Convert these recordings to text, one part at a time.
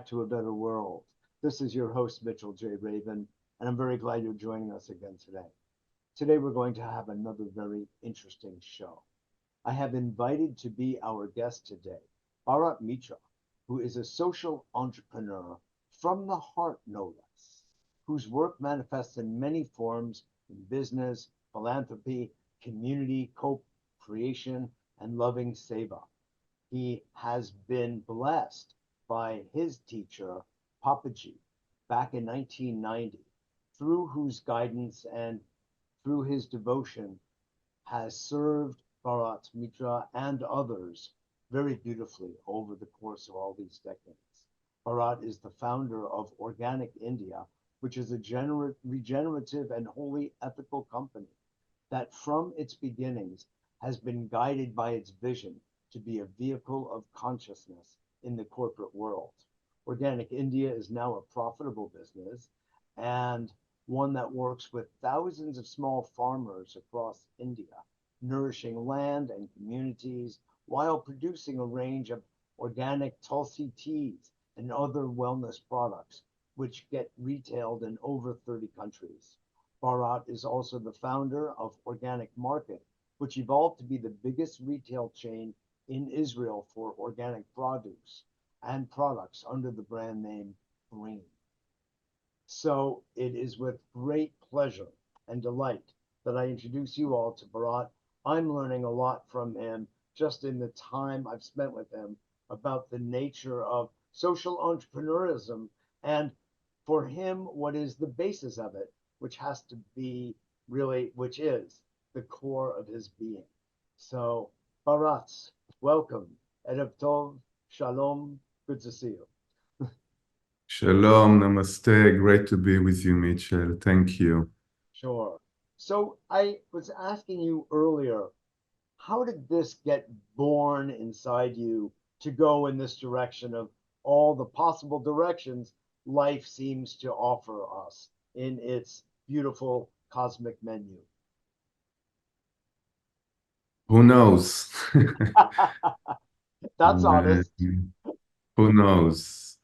back to a better world. This is your host, Mitchell J. Rabin, and I'm very glad you're joining us again today. Today, we're going to have another very interesting show. I have invited to be our guest today Bharat Mitra, who is a social entrepreneur from the heart, no less, whose work manifests in many forms in business, philanthropy, community co-creation, and loving Seva. He has been blessed by his teacher, Papaji, back in 1990, through whose guidance and through his devotion has served Bharat Mitra and others very beautifully over the course of all these decades. Bharat is the founder of Organic India, which is a regenerative and wholly ethical company that from its beginnings has been guided by its vision to be a vehicle of consciousness in the corporate world. Organic India is now a profitable business and one that works with thousands of small farmers across India, nourishing land and communities while producing a range of organic tulsi teas and other wellness products, which get retailed in over 30 countries. Bharat is also the founder of Organic Market, which evolved to be the biggest retail chain in Israel for organic produce and products under the brand name Green. So it is with great pleasure and delight that I introduce you all to Bharat. I'm learning a lot from him just in the time I've spent with him about the nature of social entrepreneurism and for him, what is the basis of it, which has to be really, which is the core of his being. So, Bharat, welcome. Erev Tov, Shalom, good to see you. Shalom, namaste. Great to be with you, Mitchell. Thank you. Sure. So I was asking you earlier, how did this get born inside you to go in this direction of all the possible directions life seems to offer us in its beautiful cosmic menu? Who knows? That's honest. Who knows?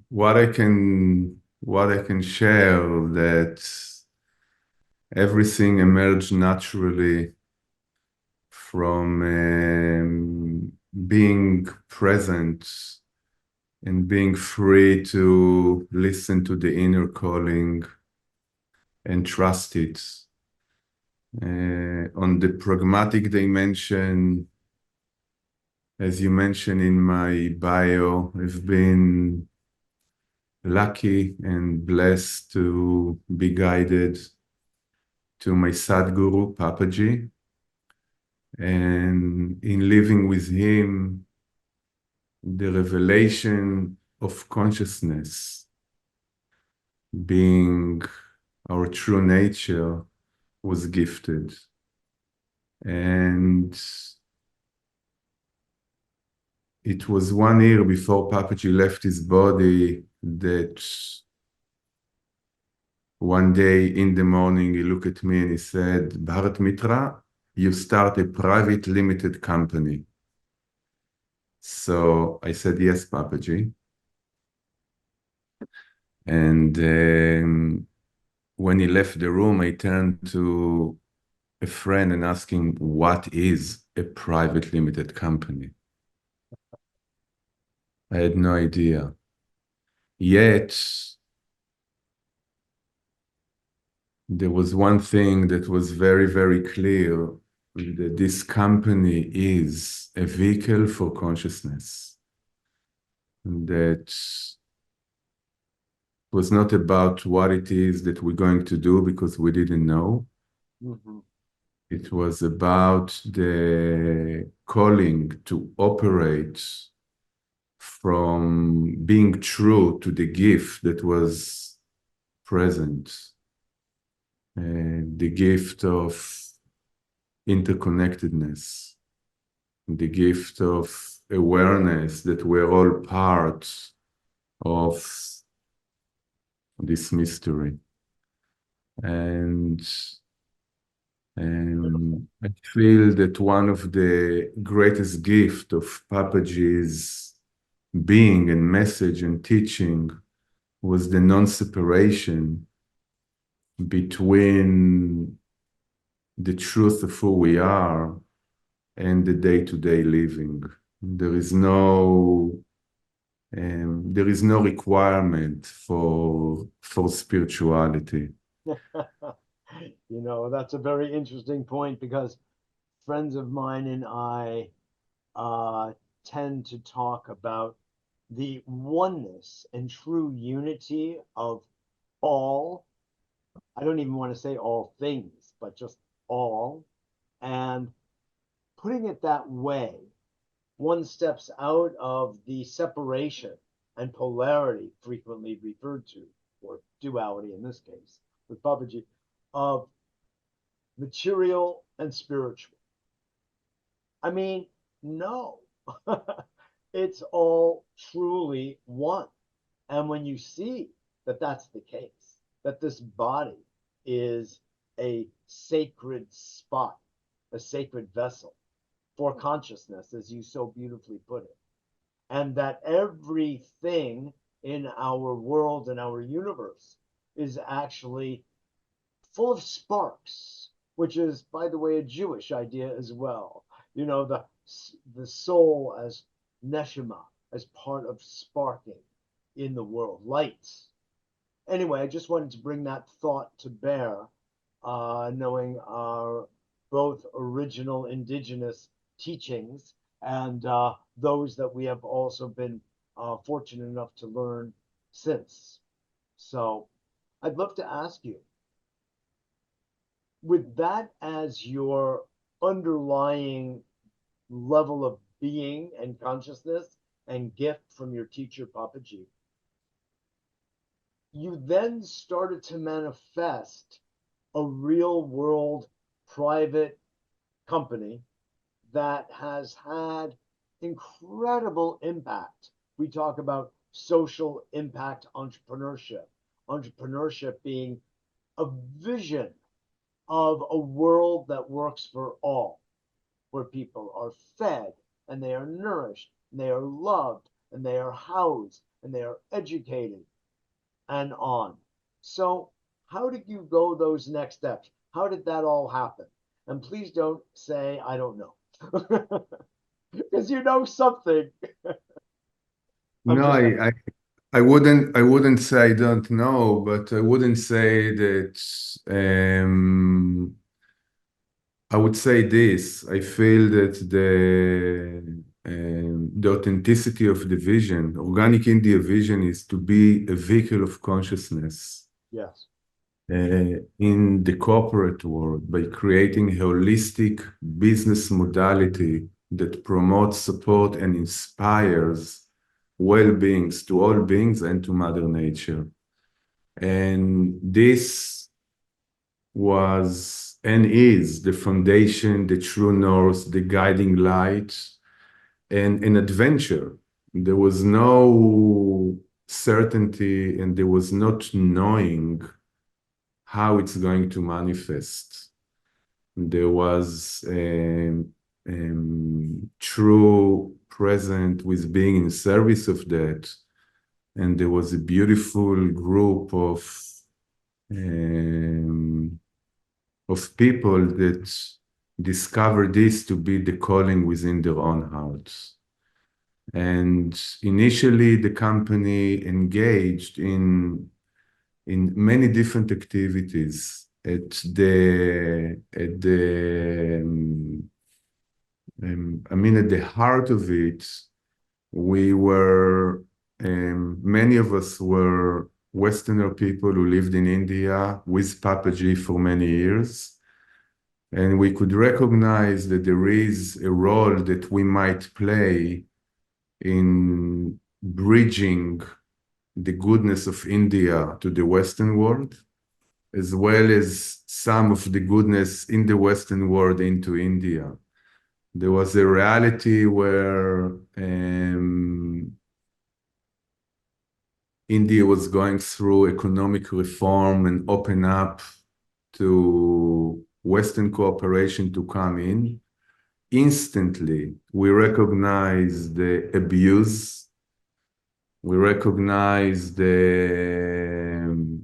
What I can share that everything emerged naturally from being present and being free to listen to the inner calling and trust it. On the pragmatic dimension, as you mentioned in my bio, I've been lucky and blessed to be guided to my Sadguru, Papaji. And in living with him, the revelation of consciousness being our true nature was gifted. And it was 1 year before Papaji left his body that one day in the morning he looked at me and he said, Bharat Mitra, you start a private limited company. So I said, yes, Papaji. And when he left the room, I turned to a friend and asked him, what is a private limited company? I had no idea. Yet, there was one thing that was very, very clear, that this company is a vehicle for consciousness. That was not about what it is that we're going to do because we didn't know. Mm-hmm. It was about the calling to operate from being true to the gift that was present, the gift of interconnectedness, the gift of awareness that we're all part of this mystery. And I feel that one of the greatest gifts of Papaji is being and message and teaching was the non-separation between the truth of who we are and the day-to-day living. There is no requirement for spirituality. You know, that's a very interesting point because friends of mine and I tend to talk about the oneness and true unity of all. I don't even want to say all things, but just all. And putting it that way, one steps out of the separation and polarity frequently referred to, or duality in this case, with Babaji, of material and spiritual. I mean, no, it's all truly one. And when you see that that's the case, that this body is a sacred spot, a sacred vessel for consciousness, as you so beautifully put it, and that everything in our world and our universe is actually full of sparks, which is, by the way, a Jewish idea as well. You know, the soul as neshama, as part of sparking in the world, lights. Anyway, I just wanted to bring that thought to bear, knowing our both original indigenous teachings and those that we have also been fortunate enough to learn since. So I'd love to ask you, with that as your underlying level of being and consciousness and gift from your teacher, Papaji, you then started to manifest a real world private company that has had incredible impact. We talk about social impact entrepreneurship, entrepreneurship being a vision of a world that works for all, where people are fed and they are nourished and they are loved and they are housed and they are educated and on. So, how did you go those next steps? How did that all happen? And please don't say, I don't know. Because you know something. I'm No, just I wouldn't say I don't know, but I wouldn't say that I would say this. I feel that the authenticity of the vision, organic India vision, is to be a vehicle of consciousness yes. in the corporate world by creating a holistic business modality that promotes, support, and inspires well-beings to all beings and to Mother Nature. And this was and is the foundation, the true north, the guiding light, and an adventure. There was no certainty and there was not knowing how it's going to manifest. There was true present with being in service of that. And there was a beautiful group of people that discovered this to be the calling within their own hearts. And initially, the company engaged in many different activities. At the at the heart of it, we were many of us were Westerner people who lived in India with Papaji for many years. And we could recognize that there is a role that we might play in bridging the goodness of India to the Western world, as well as some of the goodness in the Western world into India. There was a reality where India was going through economic reform and open up to Western cooperation to come in. Instantly, we recognize the abuse We recognize the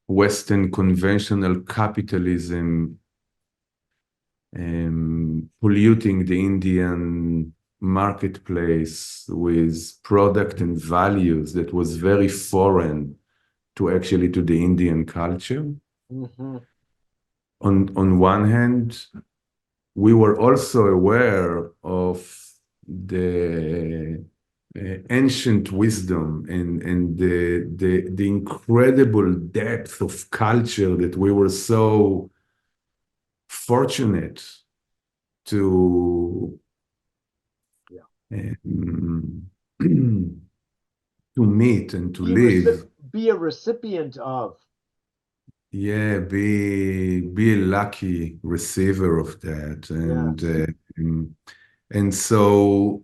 Western conventional capitalism polluting the Indian marketplace with product and values that was very foreign to the Indian culture. Mm-hmm. On one hand, we were also aware of the ancient wisdom and the incredible depth of culture that we were so fortunate to um, to meet and to live. Be a recipient of. Yeah, be a lucky receiver of that, Yes. and so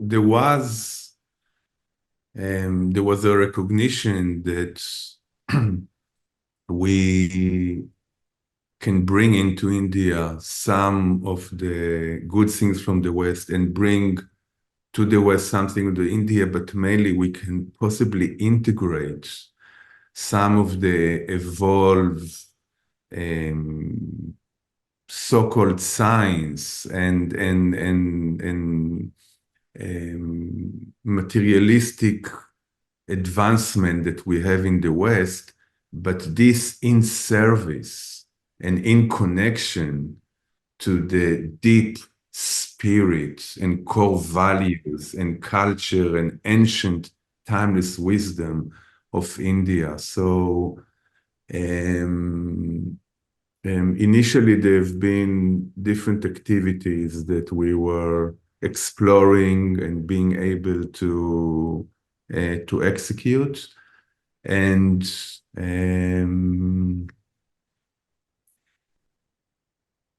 there was a recognition that we can bring into India some of the good things from the West and bring to the West something to India, but mainly we can possibly integrate some of the evolved so-called science and materialistic advancement that we have in the West, but this in service and in connection to the deep spirit and core values and culture and ancient timeless wisdom of India. So initially, there have been different activities that we were exploring and being able to execute. And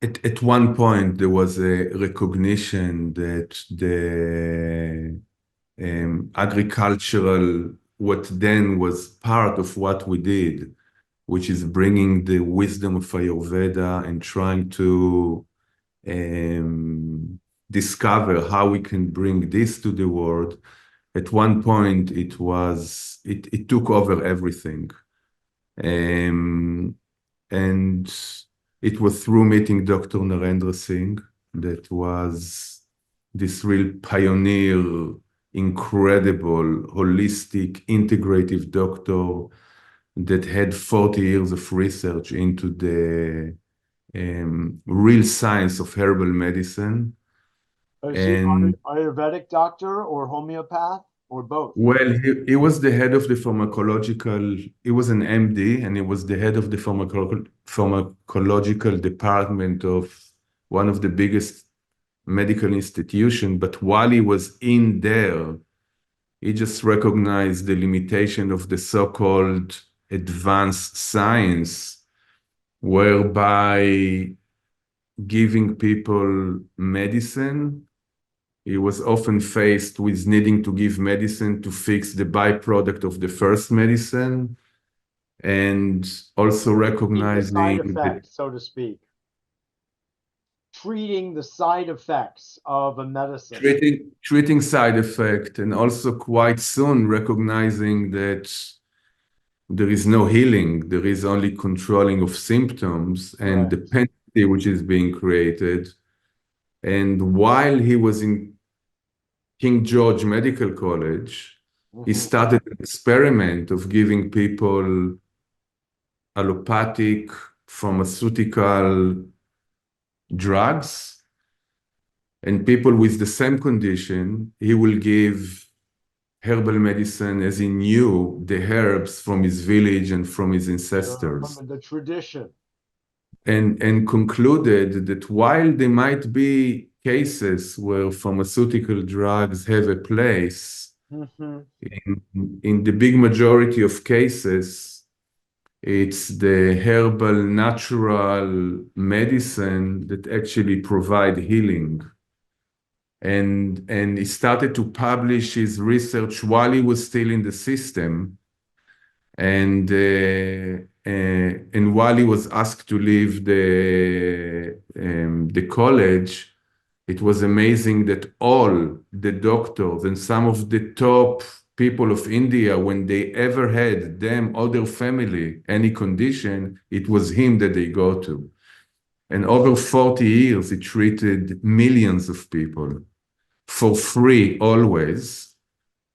at one point, there was a recognition that the agricultural, what then was part of what we did, which is bringing the wisdom of Ayurveda and trying to discover how we can bring this to the world. At one point, it took over everything. And it was through meeting Dr. Narendra Singh that was this real pioneer, incredible, holistic, integrative doctor that had 40 years of research into the real science of herbal medicine. Is he an Ayurvedic doctor or homeopath or both? Well, he was the head of the pharmacological, he was an MD, and he was the head of the pharmacological department of one of the biggest medical institutions. But while he was in there, he just recognized the limitation of the so-called advanced science, whereby giving people medicine, he was often faced with needing to give medicine to fix the byproduct of the first medicine, and also recognizing the side effect, so to speak. Treating the side effects of a medicine. Treating side effect, and also quite soon recognizing that there is no healing, there is only controlling of symptoms and dependency which is being created. And while he was in King George Medical College, he started an experiment of giving people allopathic pharmaceutical drugs, and people with the same condition, he will give herbal medicine as he knew the herbs from his village and from his ancestors. From the tradition. And concluded that while there might be cases where pharmaceutical drugs have a place, in the big majority of cases, it's the herbal natural medicine that actually provide healing. And he started to publish his research while he was still in the system. And while he was asked to leave the college, it was amazing that all the doctors and some of the top people of India, when they ever had them or their family any condition, it was him that they go to. And over 40 years, he treated millions of people for free always,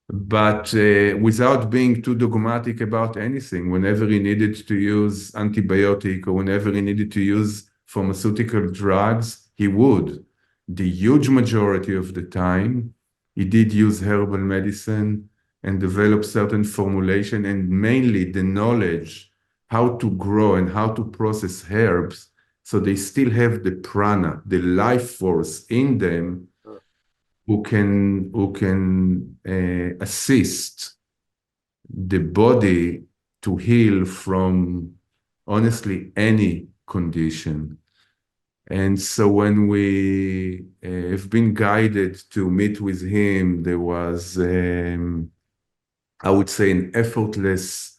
but without being too dogmatic about anything. Whenever he needed to use antibiotic or whenever he needed to use pharmaceutical drugs, he would. The huge majority of the time, he did use herbal medicine and develop certain formulation, and mainly the knowledge how to grow and how to process herbs, so they still have the prana, the life force in them, who can assist the body to heal from honestly any condition. And so when we have been guided to meet with him, there was, I would say, an effortless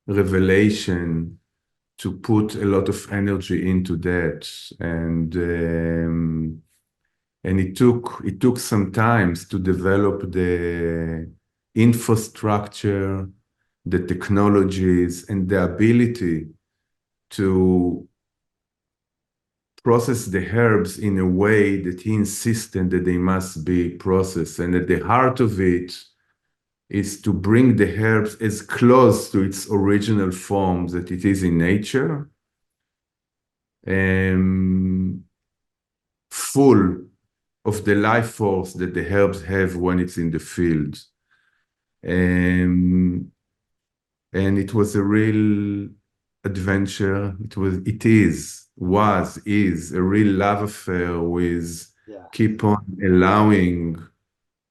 revelation to put a lot of energy into that. And it took some time to develop the infrastructure, the technologies, and the ability to process the herbs in a way that he insisted that they must be processed. And at the heart of it is to bring the herbs as close to its original form that it is in nature, full of the life force that the herbs have when it's in the field. And it was a real adventure. Is a real love affair with keep on allowing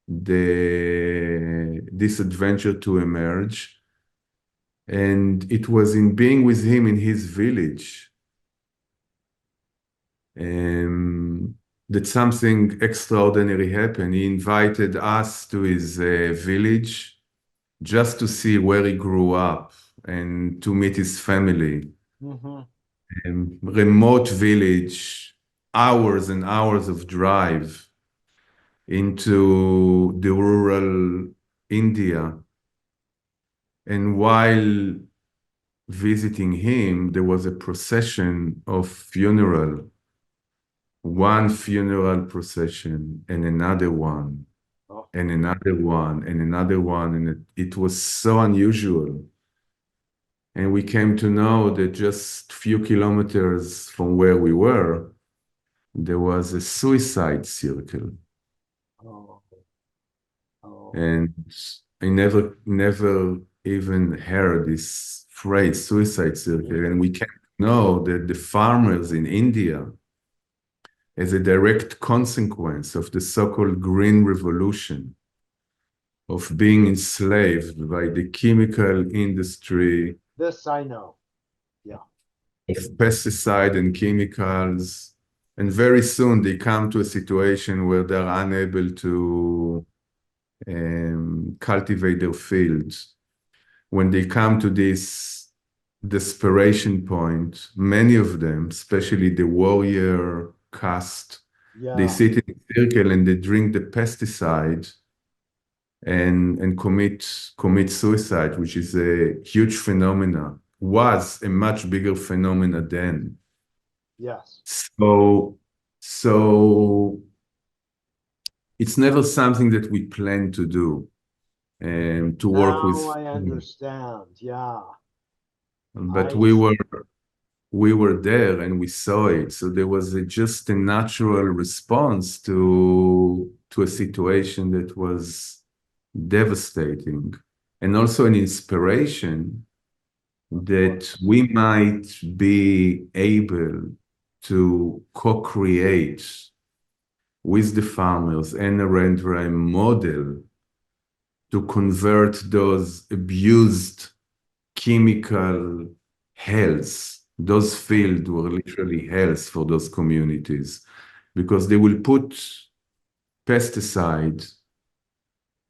this adventure to emerge. And it was in being with him in his village that something extraordinary happened. He invited us to his village just to see where he grew up and to meet his family. Remote village, hours and hours of drive into the rural India. And while visiting him, there was a procession of one funeral procession and another one, and another one, and another one. And it was so unusual. And we came to know that just a few kilometers from where we were, there was a suicide circle. And I never even heard this phrase, suicide circle. And we came to know that the farmers in India, as a direct consequence of the so-called Green Revolution, of being enslaved by the chemical industry. This I know, of pesticide and chemicals, and very soon they come to a situation where they're unable to cultivate their fields. When they come to this desperation point, many of them, especially the warrior caste, they sit in a circle and they drink the pesticide and commit suicide, which is a huge phenomena, was a much bigger phenomena then. So it's never something that we plan to do, to work with. Now I understand, But we were there and we saw it. So there was just a natural response to a situation that was devastating, and also an inspiration that we might be able to co-create with the farmers and a Narendra a model to convert those abused chemical hells. Those fields were literally hells for those communities, because they will put pesticide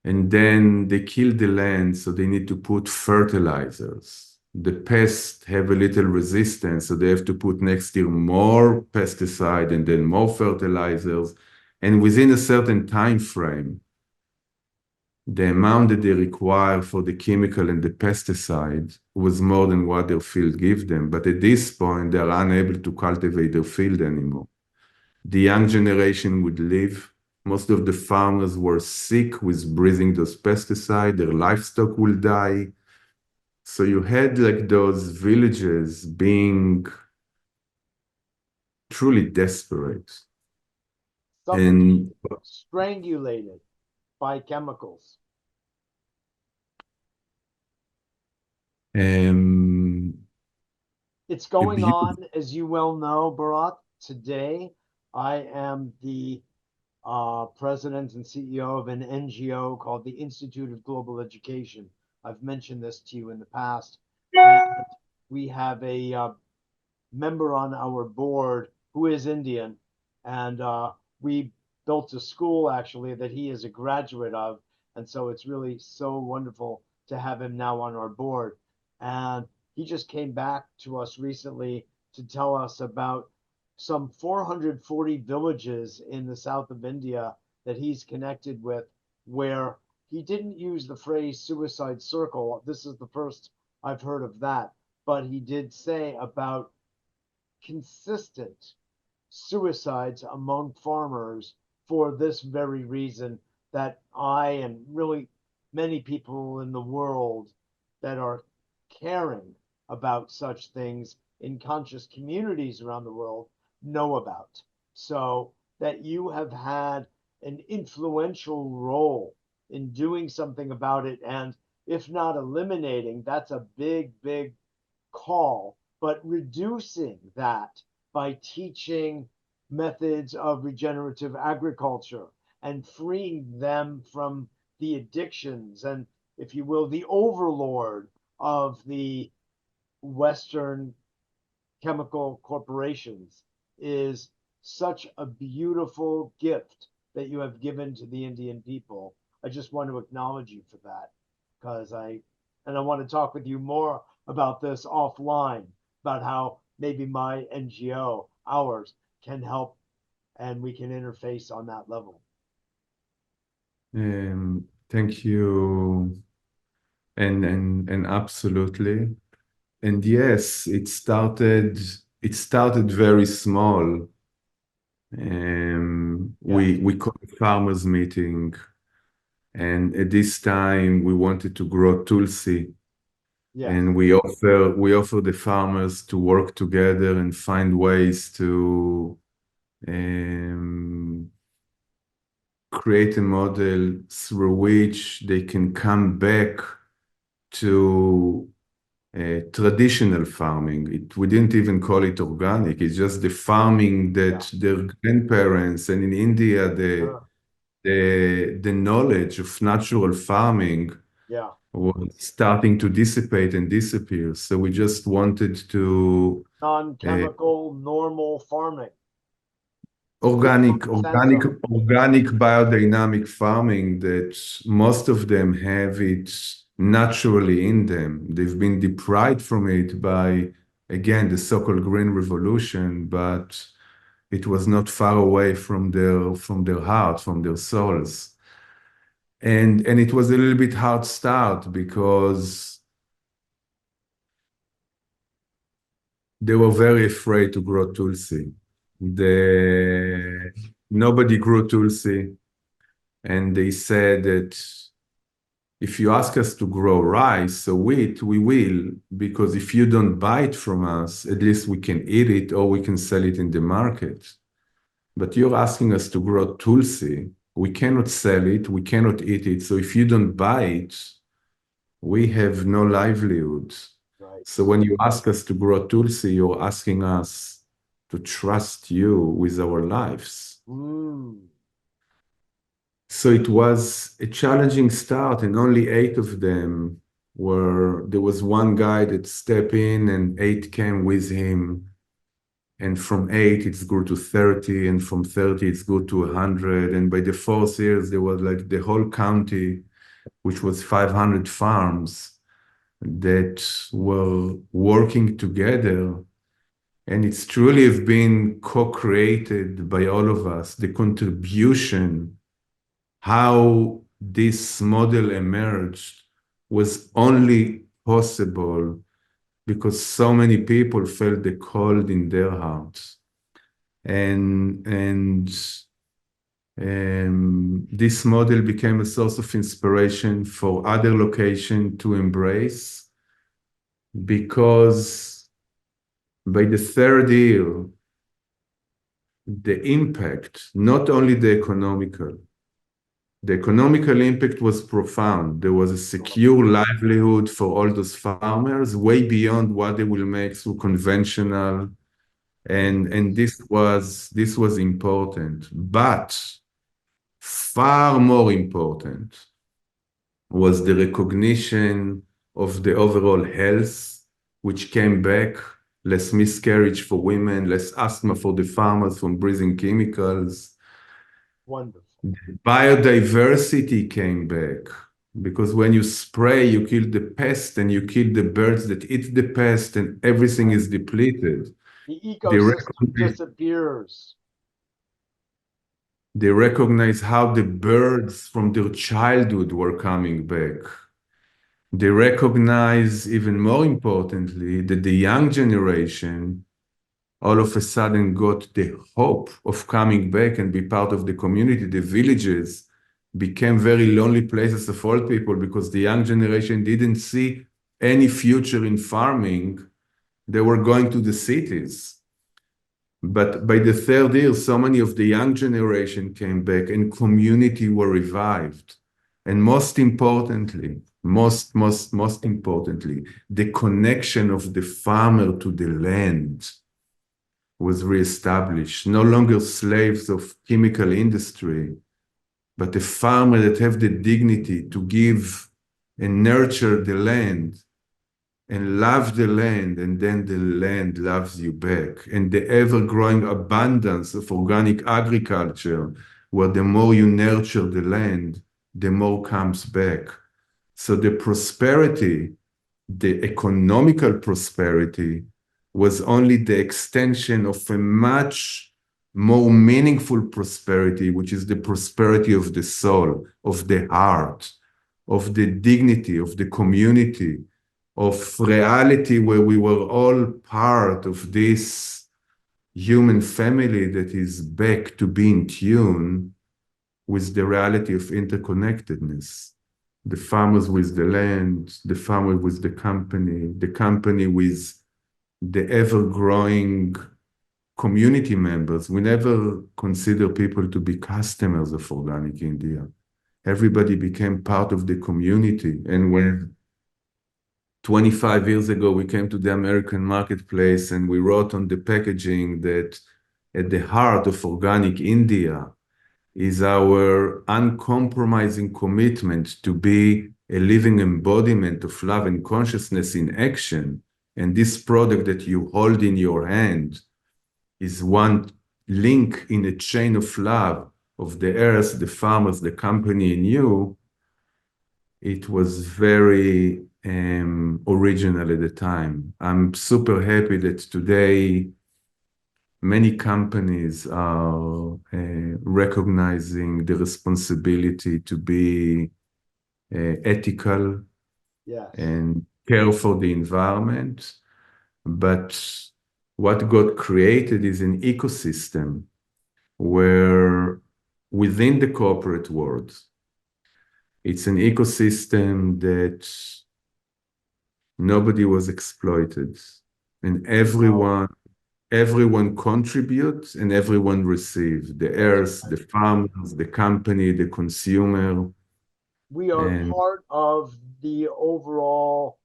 and then they kill the land, so they need to put fertilizers. The pests have a little resistance, so they have to put next year more pesticide and then more fertilizers. And within a certain time frame, the amount that they require for the chemical and the pesticide was more than what their field gives them. But at this point, they are unable to cultivate their field anymore. The young generation would leave. Most of the farmers were sick with breathing those pesticides. Their livestock will die. So you had like those villages being truly desperate. And Strangulated by chemicals. It's going on, as you well know, Bharat. Today, I am the president and CEO of an NGO called the Institute of Global Education. I've mentioned this to you in the past. And we have a member on our board who is Indian, and we built a school actually that he is a graduate of, and so it's really so wonderful to have him now on our board. And he just came back to us recently to tell us about some 440 villages in the south of India that he's connected with, where he didn't use the phrase suicide circle. This is the first I've heard of that, but he did say about consistent suicides among farmers for this very reason, that I and really many people in the world that are caring about such things in conscious communities around the world know about. So that you have had an influential role in doing something about it, and if not eliminating, that's a big, big call, but reducing that by teaching methods of regenerative agriculture and freeing them from the addictions and, if you will, the overlord of the Western chemical corporations is such a beautiful gift that you have given to the Indian people. I just want to acknowledge you for that, because I want to talk with you more about this offline, about how maybe my NGO, ours, can help and we can interface on that level. Thank you. And absolutely. And yes, it started very small. We called a farmers meeting, and at this time we wanted to grow tulsi. Yes. And we offer the farmers to work together and find ways to create a model through which they can come back to traditional farming. We didn't even call it organic. It's just the farming that their grandparents, and in India, the knowledge of natural farming was starting to dissipate and disappear. So we just wanted to non-chemical, normal farming. Organic biodynamic farming, that most of them have it naturally in them. They've been deprived from it by, again, the so-called Green Revolution, but it was not far away from their heart, from their souls. And it was a little bit hard start because they were very afraid to grow tulsi. Nobody grew tulsi, and they said that if you ask us to grow rice or wheat, we will, because if you don't buy it from us, at least we can eat it or we can sell it in the market. But you're asking us to grow tulsi, we cannot sell it, we cannot eat it. So if you don't buy it, we have no livelihood. Right. So when you ask us to grow tulsi, you're asking us to trust you with our lives. So it was a challenging start, and only 8 of them there was one guy that stepped in and 8 came with him. And from 8, it grew to 30, and from 30, it grew to 100. And by the 4th years, there was like the whole county, which was 500 farms that were working together. And it's truly have been co-created by all of us, the contribution, how this model emerged was only possible because so many people felt the cold in their hearts. And this model became a source of inspiration for other locations to embrace, because by the third year, the impact, not only the economical impact was profound. There was a secure livelihood for all those farmers, way beyond what they will make through conventional, and this was important. But far more important was the recognition of the overall health, which came back, less miscarriage for women, less asthma for the farmers from breathing chemicals. Wonderful. Biodiversity came back, because when you spray, you kill the pest and you kill the birds that eat the pest, and everything is depleted. The They ecosystem disappears. They recognize how the birds from their childhood were coming back. They recognize, even more importantly, that the young generation all of a sudden got the hope of coming back and be part of the community. The villages became very lonely places of old people because the young generation didn't see any future in farming. They were going to the cities. But by the third year, so many of the young generation came back and community were revived. And most importantly, most importantly, the connection of the farmer to the land was reestablished. No longer slaves of chemical industry, but a farmer that have the dignity to give and nurture the land and love the land, and then the land loves you back. And the ever-growing abundance of organic agriculture, where the more you nurture the land, the more comes back. So the prosperity, the economical prosperity, was only the extension of a much more meaningful prosperity, which is the prosperity of the soul, of the heart, of the dignity, of the community, of reality, where we were all part of this human family that is back to be in tune with the reality of interconnectedness. The farmers with the land, the farmer with the company with the ever-growing community members. We never consider people to be customers of Organic India. Everybody became part of the community. And when 25 years ago, we came to the American marketplace and we wrote on the packaging that at the heart of Organic India is our uncompromising commitment to be a living embodiment of love and consciousness in action. And this product that you hold in your hand is one link in a chain of love of the earth, the farmers, the company, and you. It was very original at the time. I'm super happy that today many companies are recognizing the responsibility to be ethical Yes. and care for the environment. But what got created is an ecosystem where within the corporate world, it's an ecosystem that nobody was exploited, and everyone contributes and everyone receives. The earth, the farmers, the company, the consumer. We are part of the overall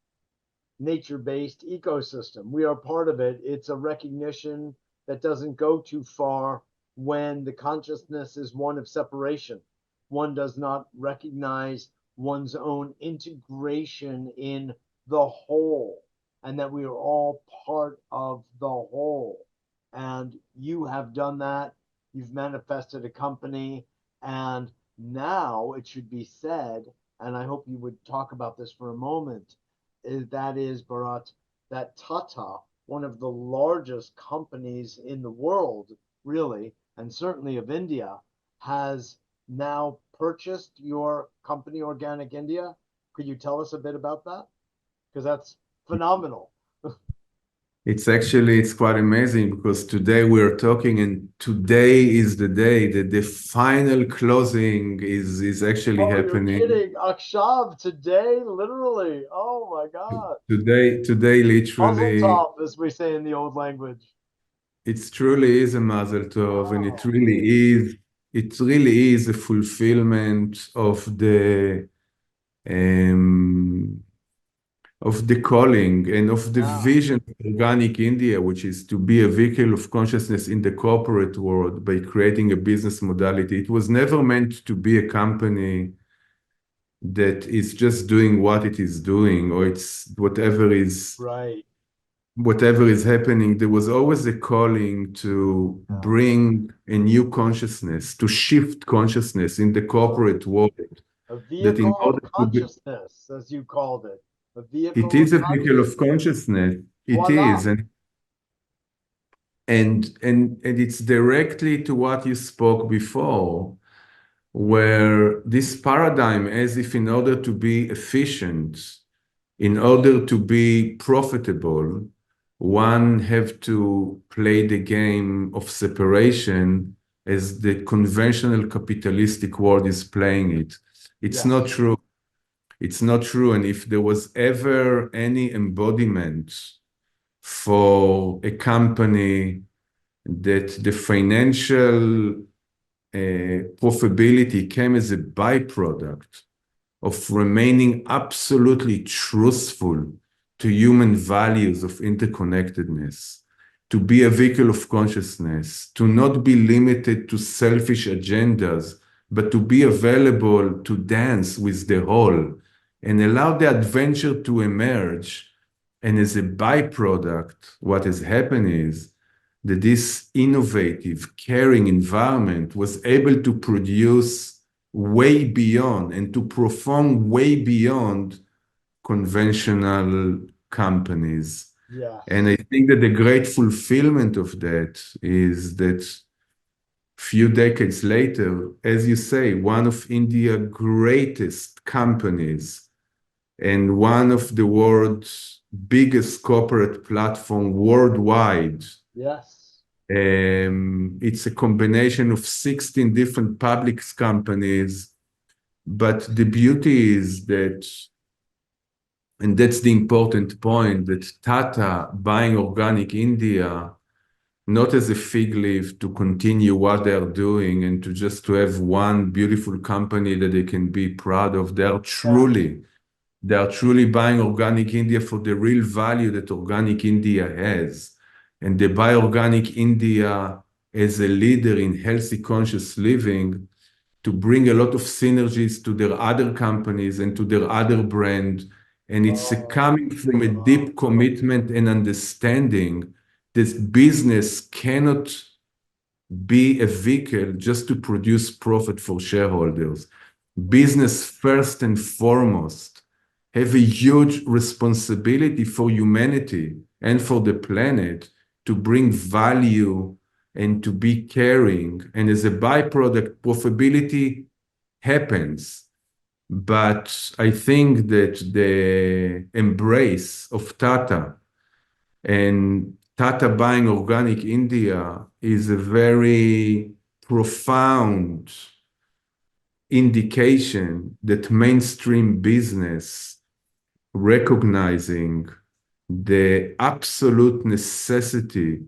nature-based ecosystem. We are part of it. It's a recognition that doesn't go too far when the consciousness is one of separation. One does not recognize one's own integration in the whole, and that we are all part of the whole. And you have done that. You've manifested a company, and now it should be said, and I hope you would talk about this for a moment, that is, Bharat, that Tata, one of the largest companies in the world, really, and certainly of India, has now purchased your company, Organic India. Could you tell us a bit about that? Because that's phenomenal. It's quite amazing because today we're talking, and today is the day that the final closing is actually Oh, you're happening. kidding. Akshav today, literally. Oh my God. Today, Mazel literally, tov, as we say in the old language. it truly is a mazel tov, and Wow. it really is a fulfillment um, of the calling and of the Yeah. vision of Organic India, which is to be a vehicle of consciousness in the corporate world by creating a business modality. It was never meant to be a company that is just doing what it is doing, or it's Right. whatever is happening. There was always a calling to Yeah. bring a new consciousness, to shift consciousness in the Wow. corporate world. A That in vehicle of order to be, consciousness, as you called it. A it vehicle of is a vehicle of consciousness. consciousness. It Voila. is, and it's directly to what you spoke before, where this paradigm, as if in order to be efficient, in order to be profitable, one have to play the game of separation as the conventional capitalistic world is playing it. It's not Yes. true. It's not true. And if there was ever any embodiment for a company that the financial profitability came as a byproduct of remaining absolutely truthful to human values of interconnectedness, to be a vehicle of consciousness, to not be limited to selfish agendas, but to be available to dance with the whole and allow the adventure to emerge. And as a byproduct, what has happened is that this innovative, caring environment was able to produce way beyond and to perform way beyond conventional companies. And I Yes. think that the great fulfillment of that is that few decades later, as you say, one of India's greatest companies and one of the world's biggest corporate platform worldwide. Yes. It's a combination of 16 different public companies, but the beauty is that, and that's the important point, that Tata buying Organic India, not as a fig leaf to continue what they're doing and to just to have one beautiful company that they can be proud of. Yes. They are truly buying Organic India for the real value that Organic India has. And they buy Organic India as a leader in healthy, conscious living to bring a lot of synergies to their other companies and to their other brand. And it's Oh, coming from a deep phenomenal. commitment and understanding that business cannot be a vehicle just to produce profit for shareholders. Business, first and foremost, have a huge responsibility for humanity and for the planet to bring value and to be caring. And as a byproduct, profitability happens. But I think that the embrace of Tata and Tata buying Organic India is a very profound indication that mainstream business recognizing the absolute necessity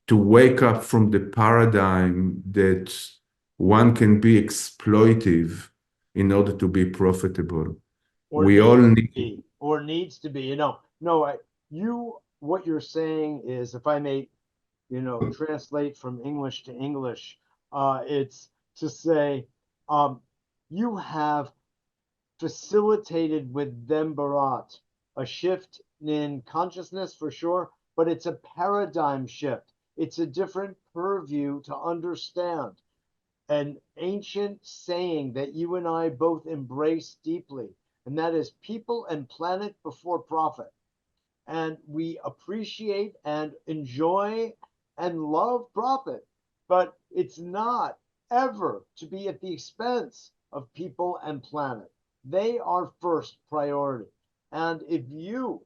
to wake up from the paradigm that one can be exploitive in order to be profitable. Or We all needs to need, be, or needs to be. No, what you're saying is, if I may, translate from English to English, it's to say, um, you have facilitated with them, Bharat, a shift in consciousness for sure, but it's a paradigm shift. It's a different purview to understand. An ancient saying that you and I both embrace deeply, and that is people and planet before profit. And we appreciate and enjoy and love profit, but it's not ever to be at the expense of people and planet. They are first priority. And if you,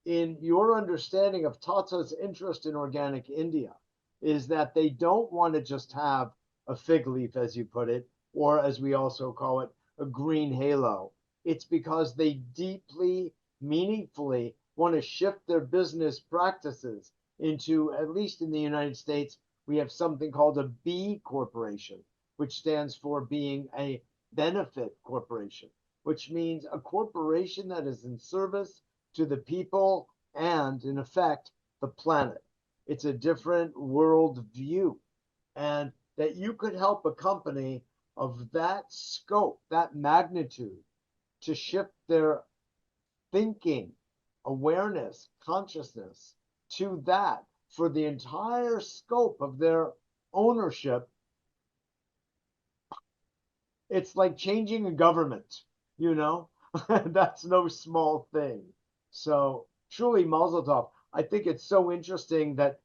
in your understanding of Tata's interest in organic India, is that they don't want to just have a fig leaf, as you put it, or as we also call it, a green halo. It's because they deeply, meaningfully want to shift their business practices into, at least in the United States, we have something called a B corporation, which stands for being a benefit corporation, which means a corporation that is in service to the people and, in effect, the planet. It's a different world view. And that you could help a company of that scope, that magnitude, to shift their thinking, awareness, consciousness to that for the entire scope of their ownership. It's like changing a government, you know? That's no small thing. So truly, Mazel Tov. I think it's so interesting that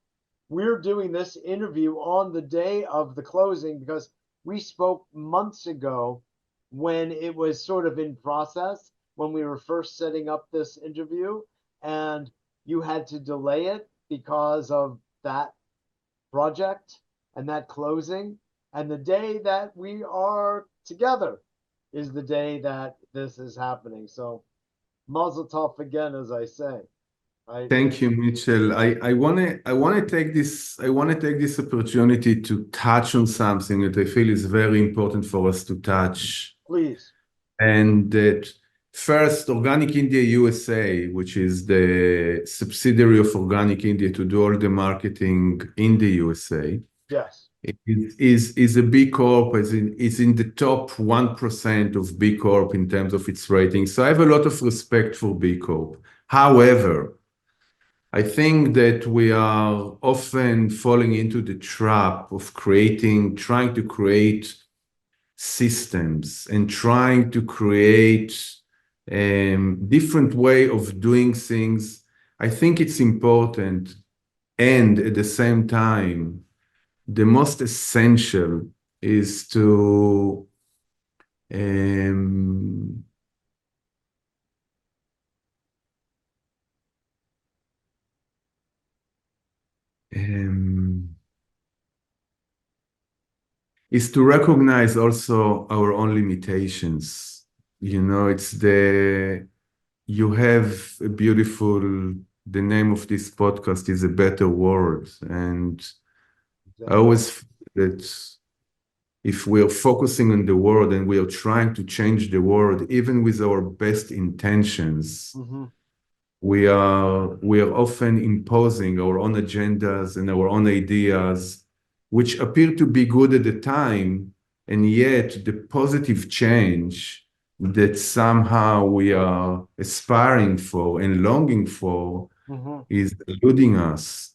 we're doing this interview on the day of the closing because we spoke months ago when it was sort of in process, when we were first setting up this interview, and you had to delay it because of that project and that closing. And the day that we are together is the day that this is happening. So Mazel Tov again, as I say. Thank you, Mitchell. I wanna take this opportunity to touch on something that I feel is very important for us to touch. Please. And that first, Organic India USA, which is the subsidiary of Organic India to do all the marketing in the USA, Yes. is a B Corp, is in the top 1% of B Corp in terms of its rating. So I have a lot of respect for B Corp. However, I think that we are often falling into the trap of trying to create systems and trying to create different way of doing things. I think it's important, and at the same time, the most essential is to is to recognize also our own limitations. You know, you have a beautiful, the name of this podcast is A Better World. And I always feel that if we are focusing on the world and we are trying to change the world, even with our best intentions, we are often imposing our own agendas and our own ideas, which appear to be good at the time, and yet the positive change that somehow we are aspiring for and longing for is eluding us.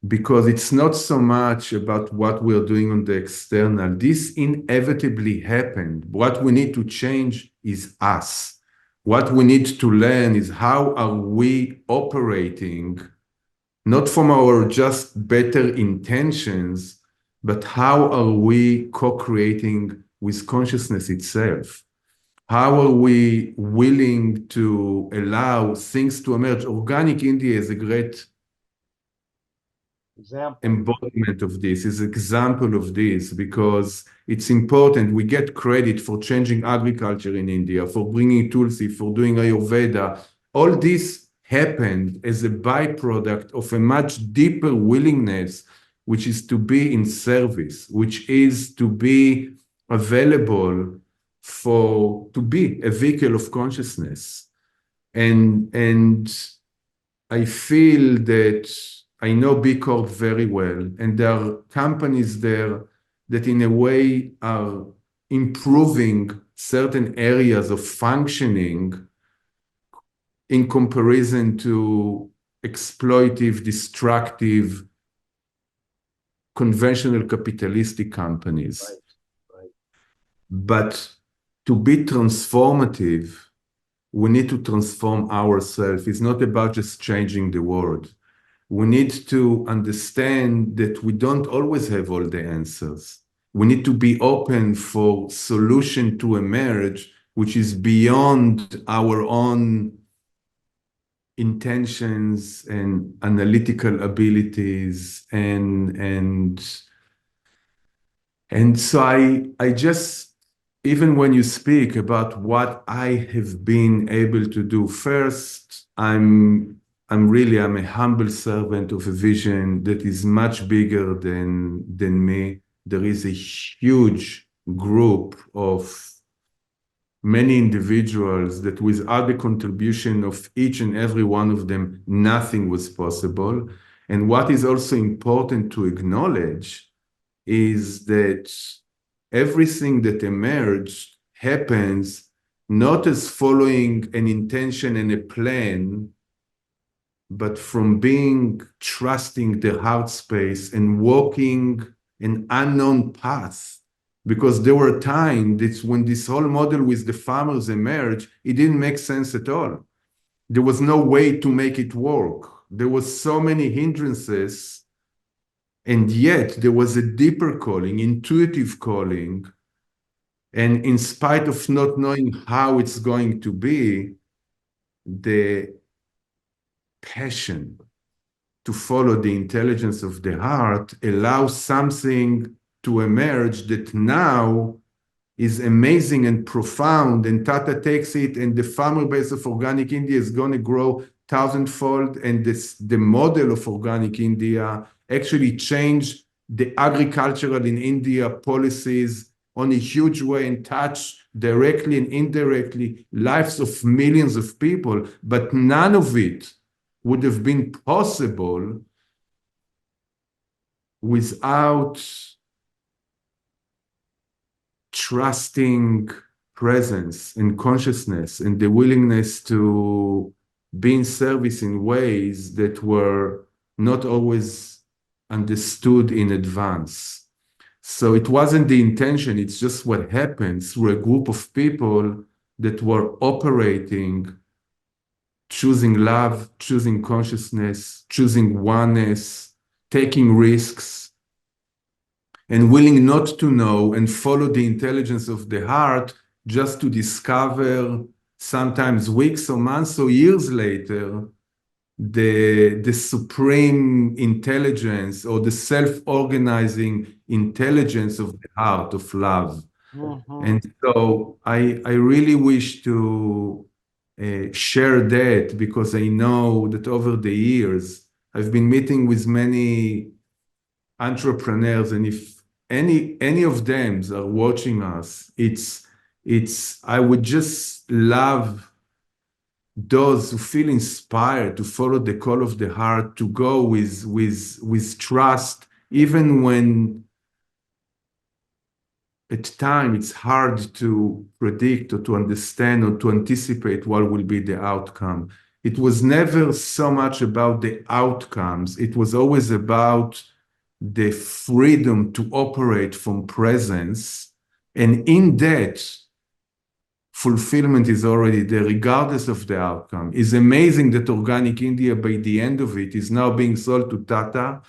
Because it's not so much about what we're doing on the external. This inevitably happened. What we need to change is us. What we need to learn is how are we operating, not from our just better intentions, but how are we co-creating with consciousness itself? How are we willing to allow things to emerge? Organic India is a great embodiment of this, is an example of this, because it's important. We get credit for changing agriculture in India, for bringing Tulsi, for doing Ayurveda. All this happened as a byproduct of a much deeper willingness, which is to be in service, which is to be available to be a vehicle of consciousness. And I feel that I know B Corp very well, and there are companies there that in a way are improving certain areas of functioning in comparison to exploitive, destructive, conventional capitalistic companies. Right. But to be transformative, we need to transform ourselves. It's not about just changing the world. We need to understand that we don't always have all the answers. we need to be open for solution to emerge, which is beyond our own intentions and analytical abilities and so I just, even when you speak about what I have been able to do, first, I'm a humble servant of a vision that is much bigger than me. There is a huge group of many individuals that without the contribution of each and every one of them, nothing was possible. And what is also important to acknowledge is that everything that emerged happens not as following an intention and a plan, but from being trusting the heart space and walking an unknown path. Because there were times that when this whole model with the farmers emerged, it didn't make sense at all. There was no way to make it work. There was so many hindrances, and yet there was a deeper calling, intuitive calling. And in spite of not knowing how it's going to be, the passion to follow the intelligence of the heart allows something to emerge that now is amazing and profound. And Tata takes it, and the farmer base of organic India is going to grow thousandfold. And the model of organic India actually changed the agricultural in India policies on a huge way and touch directly and indirectly lives of millions of people. But none of it would have been possible without trusting presence and consciousness and the willingness to be in service in ways that were not always understood in advance. So it wasn't the intention, it's just what happened through a group of people that were operating, choosing love, choosing consciousness, choosing oneness, taking risks, and willing not to know and follow the intelligence of the heart just to discover sometimes weeks or months or years later the supreme intelligence or the self-organizing intelligence of the heart of love. And so I really wish to share that, because I know that over the years I've been meeting with many entrepreneurs, and if any of them are watching us, it's I would just love those who feel inspired to follow the call of the heart, to go with trust, even when at time it's hard to predict or to understand or to anticipate what will be the outcome. It was never so much about the outcomes. It was always about the freedom to operate from presence. And in that, fulfillment is already there, regardless of the outcome. It's amazing that Organic India, by the end of it, is now being sold to Tata,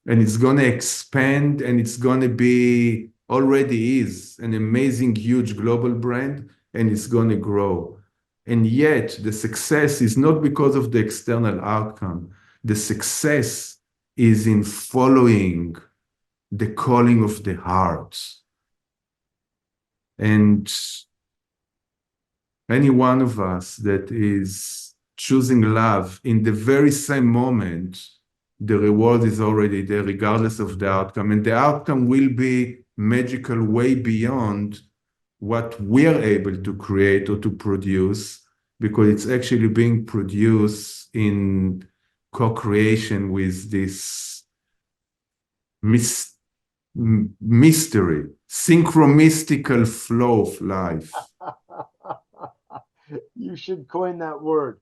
and it's going to expand, and it's going to be, already is, an amazing, huge global brand, and it's going to grow. And yet, the success is not because of the external outcome. The success is in following the calling of the heart. And any one of us that is choosing love in the very same moment, the reward is already there, regardless of the outcome. And the outcome will be magical, way beyond what we are able to create or to produce, because it's actually being produced in co-creation with this mystery, synchromystical flow of life. You should coin that word.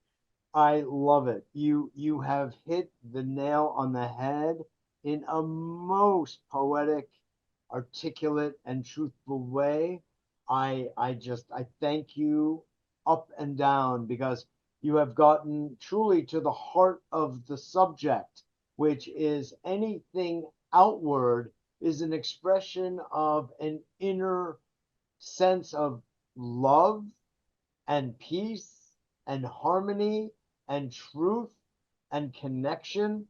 I love it. You have hit the nail on the head in a most poetic, articulate, and truthful way. I thank you up and down, because you have gotten truly to the heart of the subject, which is anything outward is an expression of an inner sense of love and peace and harmony and truth and connection.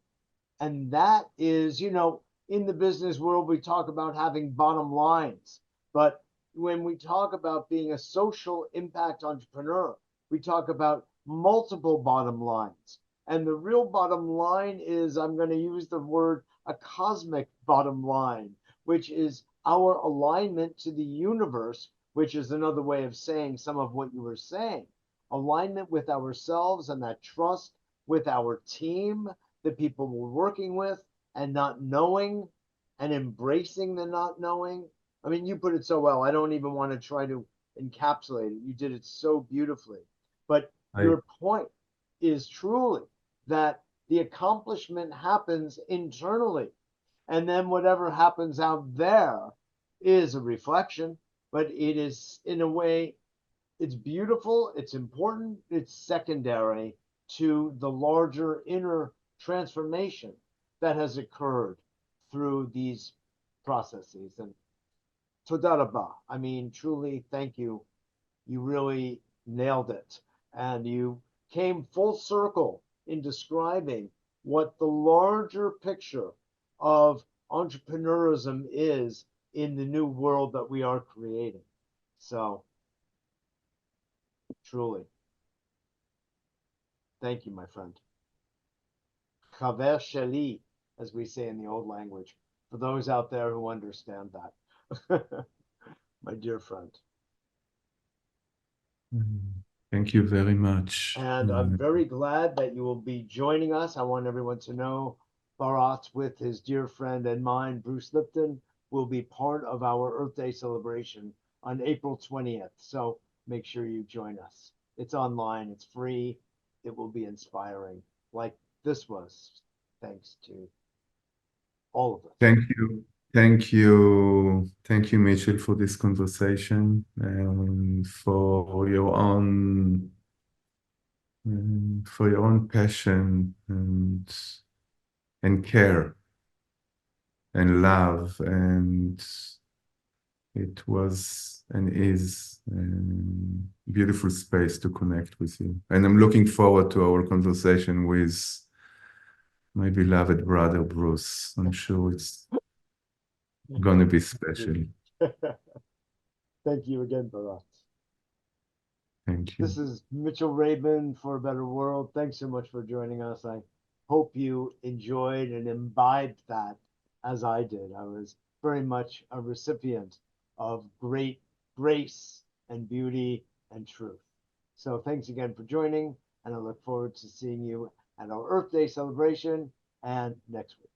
And that is, in the business world, we talk about having bottom lines. But when we talk about being a social impact entrepreneur, we talk about multiple bottom lines. And the real bottom line is, I'm going to use the word a cosmic bottom line, which is our alignment to the universe, which is another way of saying some of what you were saying. Alignment with ourselves and that trust with our team, the people we're working with, and not knowing and embracing the not knowing. I mean, you put it so well. I don't even want to try to encapsulate it. You did it so beautifully. But I, your point is truly that the accomplishment happens internally. And then whatever happens out there is a reflection, but it is, in a way, it's beautiful, it's important, it's secondary to the larger inner transformation that has occurred through these processes. And toda rabah. I mean, truly, thank you. You really nailed it. And you came full circle in describing what the larger picture of entrepreneurism is in the new world that we are creating. So, truly, thank you, my friend. Chaver sheli, as we say in the old language, for those out there who understand that. My dear friend. thank you very much. And I'm very glad that you will be joining us. I want everyone to know Bharat, with his dear friend and mine, Bruce Lipton, will be part of our Earth Day celebration on April 20th. So make sure you join us. It's online, it's free, it will be inspiring, like this was, thanks to all of us. Thank you. Thank you. Thank you, Mitchell, for this conversation and for your own passion and care and love. And it was and is a beautiful space to connect with you. And I'm looking forward to our conversation with my beloved brother, Bruce. I'm sure it's going to be special. Thank you again, Bharat. Thank you. This is Mitchell Rabin for a Better World. Thanks so much for joining us. I hope you enjoyed and imbibed that as I did. I was very much a recipient of great grace and beauty and truth. So thanks again for joining, and I look forward to seeing you at our Earth Day celebration and next week.